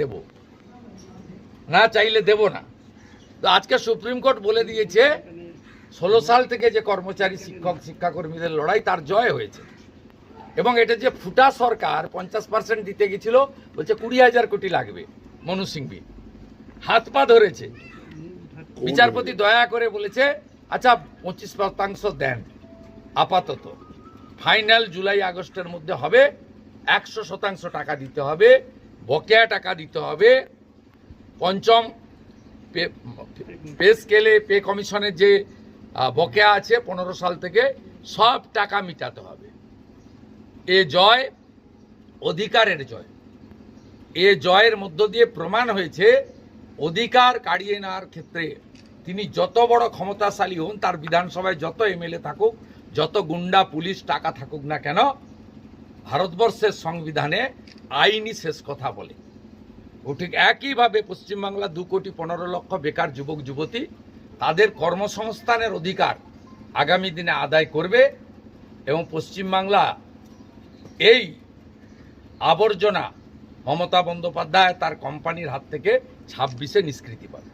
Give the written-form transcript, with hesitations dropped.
দেব না, চাইলে দেব না। তো আজকে সুপ্রিম কোর্ট বলে দিয়েছে 16 সাল থেকে যে কর্মচারী শিক্ষক শিক্ষাকর্মীদের লড়াই তার জয় হয়েছে, এবং এটা যে ফুটা সরকার 50% দিতে গেছিল, বলছে 20,000 কোটি লাগবে। মনু সিংভি হাত পা ধরেছে, বিচারপতি দয়া করে বলেছে আচ্ছা 25% দেন আপাতত, ফাইনাল জুলাই আগস্টের মধ্যে হবে, 100% টাকা দিতে হবে, বকেয়া টাকা দিতে হবে। পঞ্চম পে স্কেলে পে কমিশনের যে বকেয়া আছে 15 সাল থেকে, সব টাকা মিটাতে হবে। এ জয় অধিকারের জয়। এ জয়ের মধ্য দিয়ে প্রমাণ হয়েছে অধিকার কাড়িয়ে নেওয়ার ক্ষেত্রে তিনি যত বড় ক্ষমতাশালী হন, তার বিধানসভায় যত এমএলএ থাকুক, যত গুন্ডা পুলিশ টাকা থাকুক না কেন, ভারতবর্ষের সংবিধানে আইনই শেষ কথা বলে। ও ঠিক একইভাবে পশ্চিমবাংলা 2,15,00,000 বেকার যুবক যুবতী, তাদের কর্মসংস্থানের অধিকার আগামী দিনে আদায় করবে, এবং পশ্চিমবাংলা এই আবর্জনা মমতা বন্দ্যোপাধ্যায় তার কোম্পানির হাত থেকে 26-এ নিষ্কৃতি পাবে।